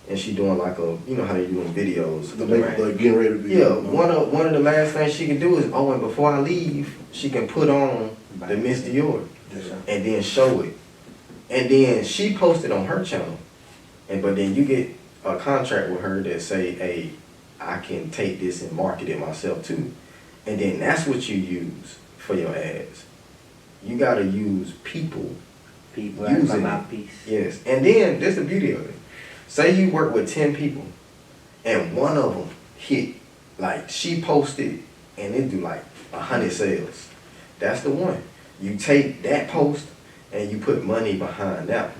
and she doing like you know how they doing videos. Like getting ready to be. Yeah, one of the last things she can do is, and before I leave, she can put on the Miss Dior and then show it. And then she posted on her channel. But then you get a contract with her that say, hey, I can take this and market it myself too. And then that's what you use for your ads. You gotta use people. People as my mouthpiece. Yes. And then this is the beauty of it. Say you work with 10 people and one of them hit, like she posted and it do like 100 sales. That's the one. You take that post and you put money behind that one.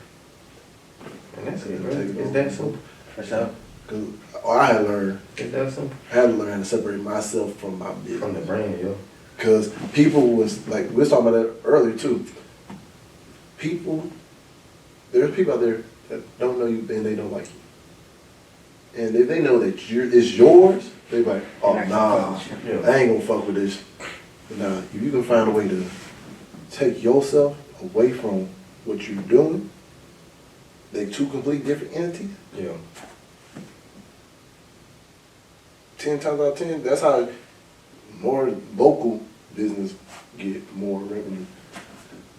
And that's it, bro. It's that simple. For sure. Cause I had to learn. It's that simple. I had to learn how to separate myself from my business. From the brand, yo. Cause people was like, we was talking about that earlier too. There's people out there that don't know you and they don't like you. And if they know that it's yours, they like, oh nah, I ain't gonna fuck with this. But nah, if you can find a way to take yourself away from what you're doing, they two complete different entities. Yeah. 10 times out of 10, that's how more local business get more revenue.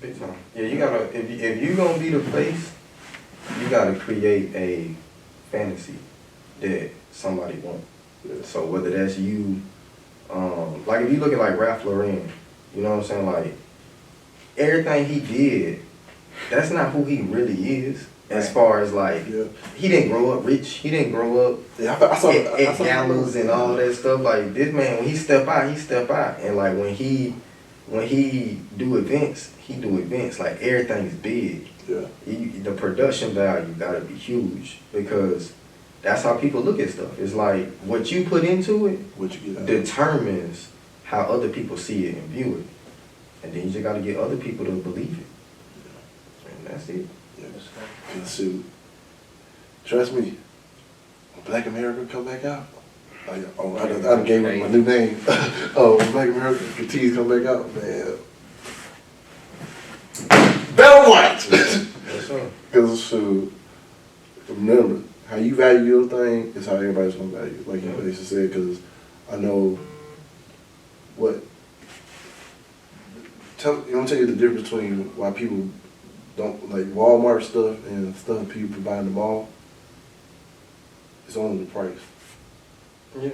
Big time. Yeah, you gotta, if you gonna be the face, you gotta create a fantasy that somebody wants. So whether that's you, like if you look at like Ralph Lauren, you know what I'm saying? Like, everything he did, that's not who he really is. As far as like, he didn't grow up rich. He didn't grow up at galas and all that stuff. Like, this man, when he step out, he step out. And like when he do events, he do events. Like, everything's big. Yeah. The production value gotta be huge because that's how people look at stuff. It's like what you put into it what you get out determines how other people see it and view it. And then you just gotta get other people to believe it. And that's it. And so, trust me, when Black America come back out, I done gave him my new name. When Black America continues to come back out, man. Better watch! Because, so, remember, how you value your thing is how everybody's going to value it. Like you basically said, because I know what, I'm going to tell you the difference between why people don't like Walmart stuff and stuff people provide in the mall. It's only the price. Yeah.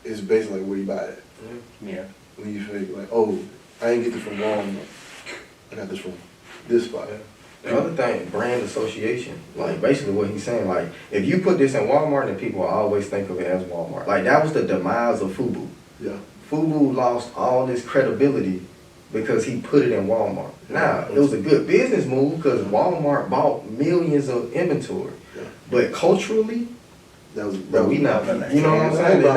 It's basically like where you buy it. Yeah. When you think like, oh, I ain't get this from Walmart. I got this from this spot. The other thing, brand association. Like, basically what he's saying, like, if you put this in Walmart, then people will always think of it as Walmart. Like, that was the demise of FUBU. Yeah. FUBU lost all this credibility because he put it in Walmart. Now, it was a good business move because Walmart bought millions of inventory. Yeah. But culturally, we not, you know what I'm saying? They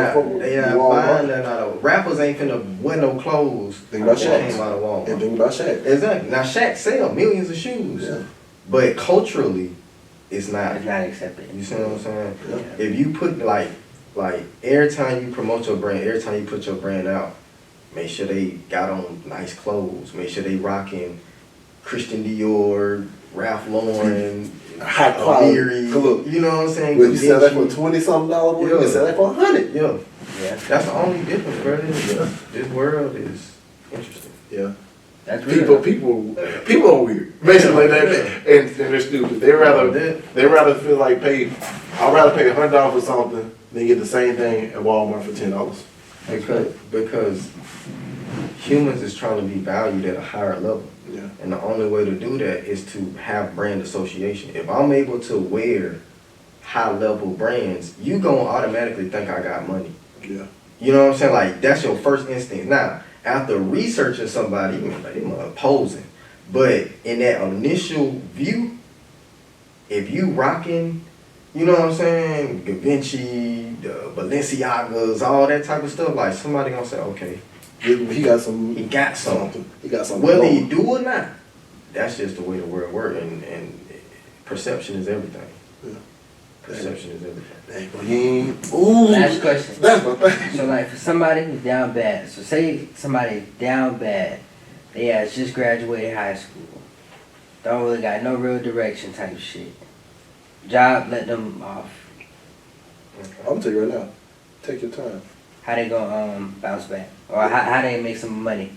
not buying that out of, rappers ain't finna wear no clothes think about that came out of Walmart. And think about Shaq. Exactly. Now, Shaq sell millions of shoes. Yeah. But culturally, it's not accepted. You see what I'm saying? Yeah. If you put, like Like every time you promote your brand, every time you put your brand out, make sure they got on nice clothes. Make sure they rocking Christian Dior, Ralph Lauren, high quality. Amiri, Look, you know what I'm saying? when you sell that for Gucci. $20-something, boy, you Yeah. can sell that for $100. Yeah, Yeah, that's the only difference, bro. This world is interesting. Yeah. that's real. People are weird. Basically, and they're stupid. They rather feel like I'd rather pay $100 for something than get the same thing at Walmart for $10. Because humans is trying to be valued at a higher level. Yeah. And the only way to do that is to have brand association. If I'm able to wear high level brands, you gonna automatically think I got money. Yeah. You know what I'm saying? Like that's your first instinct. Now, after researching somebody, you like they must posing. But in that initial view, if you rocking, you know what I'm saying, Givenchy, the Balenciagas, all that type of stuff, like somebody gonna say, okay, He got some. he got something. He got something. Whether going. he do or not, that's just the way the world works, and perception is everything. Yeah. Perception is everything. Dang, but he ain't. Ooh. Last question. That's my thing. So like for somebody who's down bad, so say somebody down bad, they has just graduated high school, don't really got no real direction type shit. Job let them off. I'm gonna tell you right now. Take your time. How they gonna bounce back? Or how they make some money?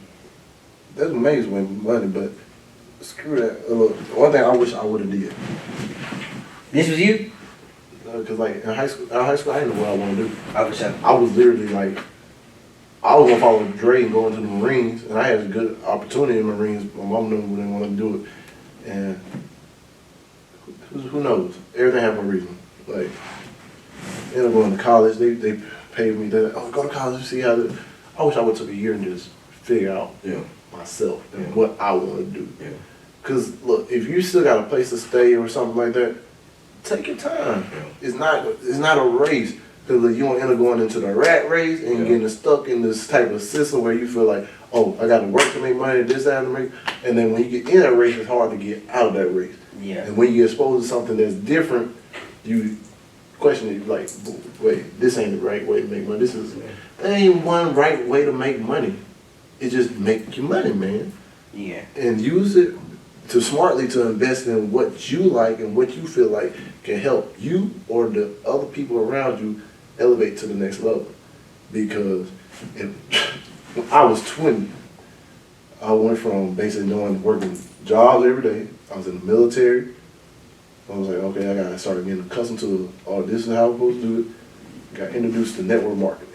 That's amazing money, but screw that. Look, one thing I wish I would have did. This was you? Cause like in high school, I didn't know what I want to do. Oh, for sure. I was literally like, I was gonna follow Dre and go into the Marines, and I had a good opportunity in the Marines. My mom knew didn't want to do it, and who knows? Everything happened for a reason. Like, ended up going to college. They paid me. They go to college, see how. I wish I would took a year and just figure out myself and what I want to do. Yeah. Cause look, if you still got a place to stay or something like that, take your time. It's not a race. Cause you won't end up going into the rat race and getting stuck in this type of system where you feel like, oh, I got to work to make money, this, that, and the race. And then when you get in that race, it's hard to get out of that race. Yeah. And when you get exposed to something that's different, you question it like, wait, this ain't the right way to make money. There ain't one right way to make money. It just make you money, man. Yeah. And use it to smartly to invest in what you like and what you feel like can help you or the other people around you elevate to the next level. Because when I was 20, I went from basically working jobs every day. I was in the military. I was like, okay, I gotta start getting accustomed to, oh, this is how I'm supposed to do it. Got introduced to network marketing.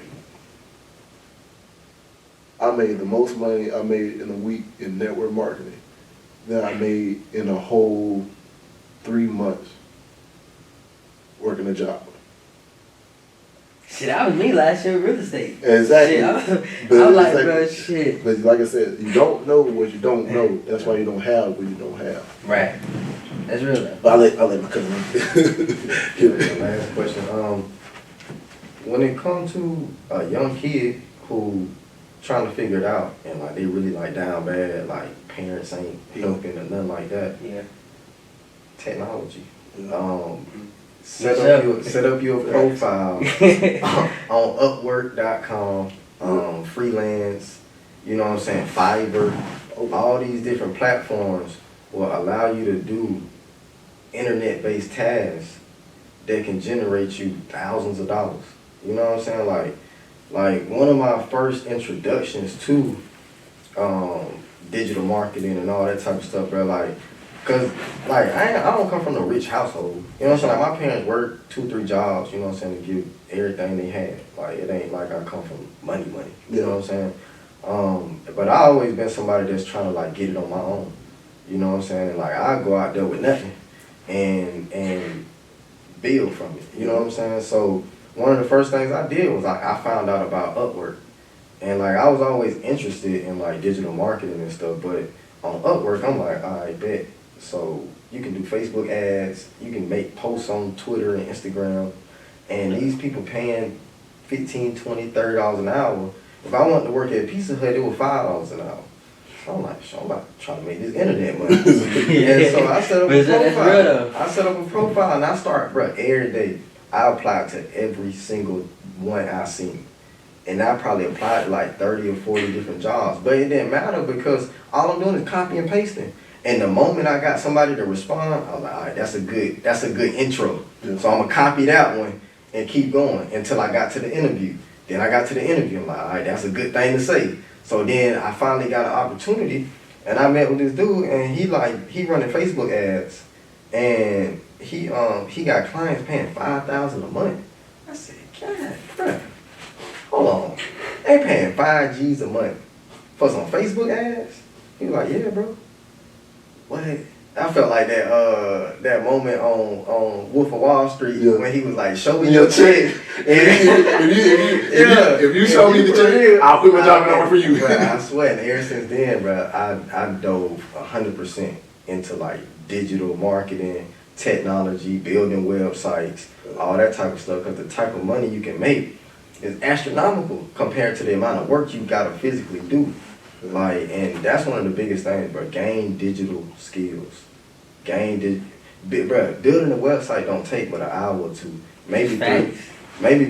I made the most money I made in a week in network marketing than I made in a whole 3 months working a job. Shit, that was me last year in real estate. Exactly. Shit, I But was like, it's bro, shit. But like I said, you don't know what you don't know. That's why you don't have what you don't have. Right. That's real though. But I'll let my cousin. Last question. When it comes to a young kid who trying to figure it out and like they really like down bad, like parents ain't helping or nothing like that. Yeah. Technology. Set Set up your profile on Upwork.com, freelance, you know what I'm saying, Fiverr, all these different platforms will allow you to do internet-based tasks that can generate you thousands of dollars. You know what I'm saying? Like one of my first introductions to digital marketing and all that type of stuff, bro, cause I don't come from a rich household. You know what I'm saying? Like my parents worked 2-3 jobs, you know what I'm saying, to give everything they had. Like it ain't like I come from money. You know what I'm saying? But I always been somebody that's trying to like get it on my own. You know what I'm saying? Like I go out there with nothing and build from it. You know what I'm saying? So one of the first things I did was like I found out about Upwork. And like I was always interested in like digital marketing and stuff, but on Upwork I'm like, I bet. So you can do Facebook ads, you can make posts on Twitter and Instagram, and these people paying $15, $20, $30 an hour. If I wanted to work at Pizza Hut, it was $5 an hour. So I'm like, I'm about to try to make this internet money. And so I set up a profile. I set up a profile and I start, bro, every day. I apply to every single one I seen. And I probably applied to like 30 or 40 different jobs. But it didn't matter because all I'm doing is copy and pasting. And the moment I got somebody to respond, I was like, all right, that's a good intro. Yeah. So I'm gonna copy that one and keep going until I got to the interview. Then I got to the interview, I'm like, all right, that's a good thing to say. So then I finally got an opportunity and I met with this dude and he running Facebook ads and he got clients paying $5,000 a month. I said, God, bruh, hold on. They paying 5 G's a month for some Facebook ads? He was like, yeah, bro. What? I felt like that moment on Wolf of Wall Street when he was like, show me your check. If you show me the check, I'll quit my job and work for you. Bro, I swear, and ever since then, bro, I dove 100% into like digital marketing, technology, building websites, all that type of stuff. Because the type of money you can make is astronomical compared to the amount of work you gotta physically do. Like, and that's one of the biggest things, bro. Gain digital skills. Building a website don't take but an hour or two, maybe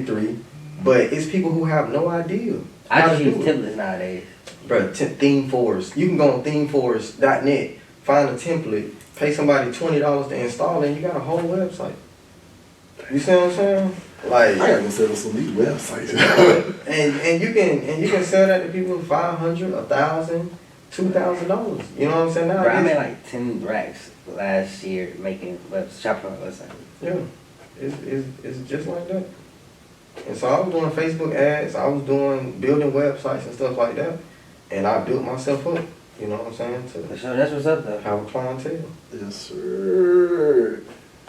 three. But it's people who have no idea. I just use templates nowadays. Bro, ThemeForest. You can go on ThemeForest.net, find a template, pay somebody $20 to install it, and you got a whole website. You see what I'm saying? Like, I gotta set up some of these websites. and you can sell that to people for $500, $1,000, $2,000. You know what I'm saying? Now Bro, I made like 10 racks last year making shopping on website. Yeah, it's just like that. And so I was doing Facebook ads, I was doing building websites and stuff like that, and I built myself up. You know what I'm saying? For sure, that's what's up though. Have a clientele. Yes, sir.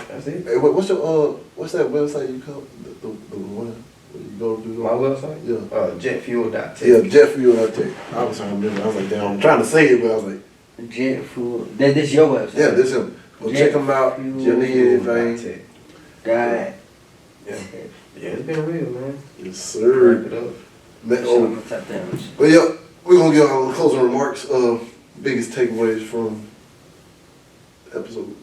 That's it. Hey, what's that website you call the one where you go to? My website? Yeah. Jetfuel.tech. Yeah, jetfuel.tech. I was trying to remember. I was like, damn, I'm trying to say it, but I was like, Jet Fuel. This your website? yeah, this him. Well, check him out. You need anything? God. Yeah. Yeah, it's been real, man. Yes, sir. Wrap it up. Man, I'm gonna tap damage. but yeah, we're gonna give our closing remarks. Biggest takeaways from the episode.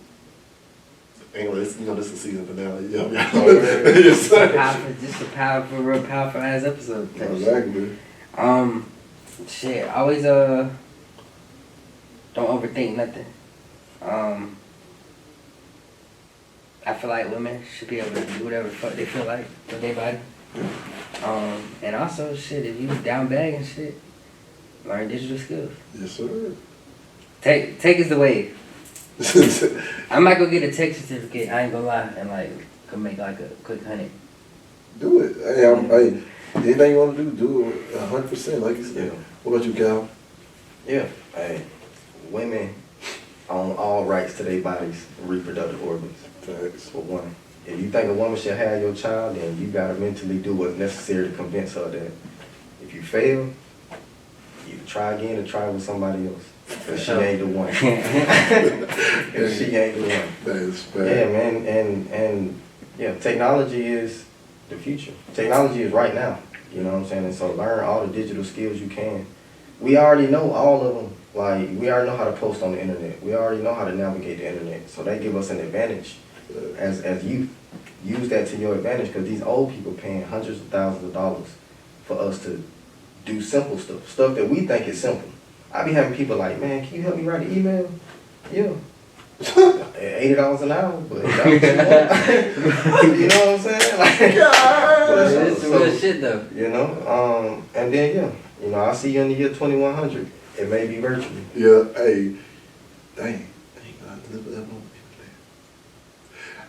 Anyway, this is the season finale. Yeah, yes, sir. Just a powerful, real powerful ass episode. Exactly. Shit. Always don't overthink nothing. I feel like women should be able to do whatever the fuck they feel like with their body. And also, shit, if you down bag and shit, learn digital skills. Yes, sir. Take is the wave. I might go get a tech certificate, I ain't gonna lie, and like, could make like a quick $100. Do it. Hey, anything you want to do it 100%, like you said. Yeah. What about you, Cal? Yeah. Hey, women own all rights to their bodies and reproductive organs. Thanks. For one. If you think a woman should have your child, then you gotta mentally do what's necessary to convince her that if you fail, you try again and try with somebody else. Cause she ain't the one. Cause she ain't the one. That is fair. Yeah, man, and yeah, technology is the future. Technology is right now. You know what I'm saying? And so learn all the digital skills you can. We already know all of them. Like, we already know how to post on the internet. We already know how to navigate the internet. So they give us an advantage as youth. Use that to your advantage because these old people paying hundreds of thousands of dollars for us to do simple stuff that we think is simple. I be having people like, man, can you help me write an email? Yeah. $80 an hour, but that what you want. You know what I'm saying? Like, It's real shit though. You know, and then you know, I'll see you in the year 2100. It may be virtual. Yeah, hey, dang, I deliver that one.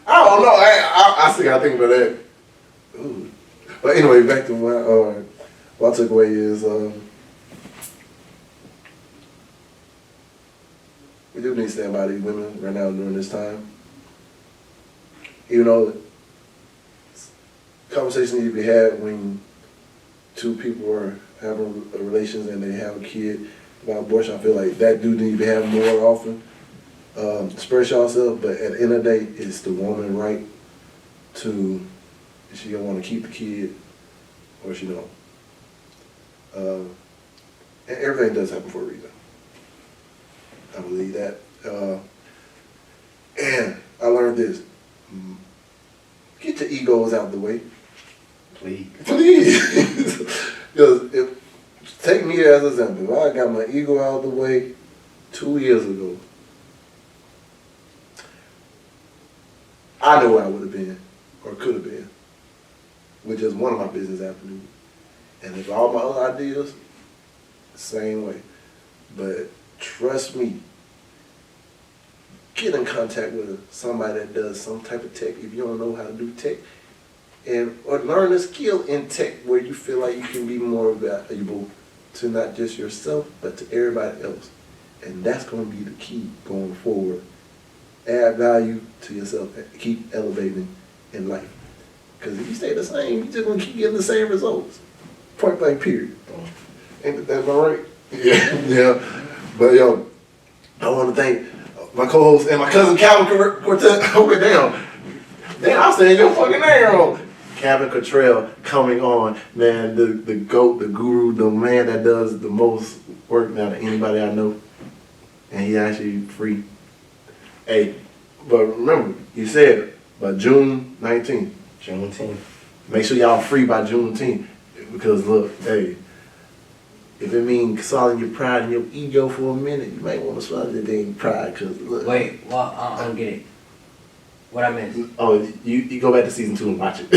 I don't know. I still gotta think about that. Ooh. But anyway, back to what I took away is we do need to stand by these women right now during this time. Even though conversations need to be had when two people are having relations and they have a kid about abortion, I feel like that do need to be had more often. Express yourself, but at the end of the day, it's the woman right to, if she gonna want to keep the kid or she don't. And everything does happen for a reason. I believe that. And I learned this. Get your egos out the way. Please. Because take me as an example. If I got my ego out of the way 2 years ago, I know where I would have been or could have been with just one of my business avenues. And if all my other ideas, same way. But trust me, get in contact with somebody that does some type of tech if you don't know how to do tech. Or learn a skill in tech where you feel like you can be more valuable to not just yourself, but to everybody else. And that's going to be the key going forward. Add value to yourself. Keep elevating in life. Because if you stay the same, you're just going to keep getting the same results. Point blank, period. Ain't that right? Yeah. Yeah. But yo, I want to thank my co-host and my cousin Calvin Quartet. Okay, damn, I'm saying your fucking name wrong. Calvin Cottrell coming on, man, the GOAT, the guru, the man that does the most work now than anybody I know. And he actually free. Hey, but remember, he said by June 19th. Juneteenth. Make sure y'all free by Juneteenth. Because look, hey, if it means swallowing your pride and your ego for a minute, you might want to swallow that dang pride. Cause look. Wait, well, I don't get it. What I missed? Oh, you go back to season 2 and watch it.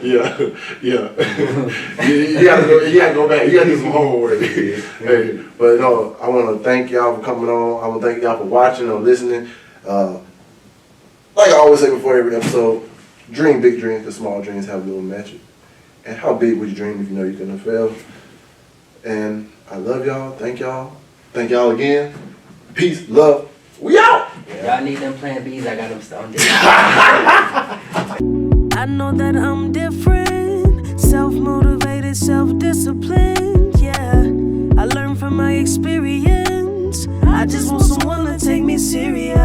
Yeah. you gotta go back. You gotta do some homework. Hey, but no, I want to thank y'all for coming on. I want to thank y'all for watching or listening. Like I always say before every episode, dream big dreams because small dreams have little magic. And how big would you dream if you know you're gonna fail? And I love y'all. Thank y'all. Thank y'all again. Peace, love. We out. Y'all need them plan Bs. I got them stoned. I know that I'm different, self-motivated, self-disciplined, yeah. I learned from my experience. I just want someone to take me serious.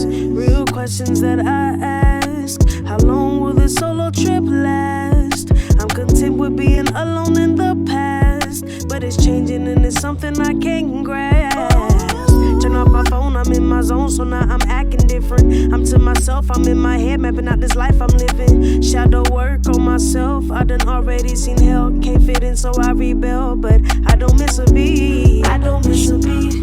Real questions that I ask. How long will this solo trip last? I'm content with being alone in the past, but it's changing and it's something I can't grasp. Turn off my phone, I'm in my zone, so now I'm acting different. I'm to myself, I'm in my head, mapping out this life I'm living. Shadow work on myself, I done already seen hell. Can't fit in, so I rebel, but I don't miss a beat. I don't miss a beat.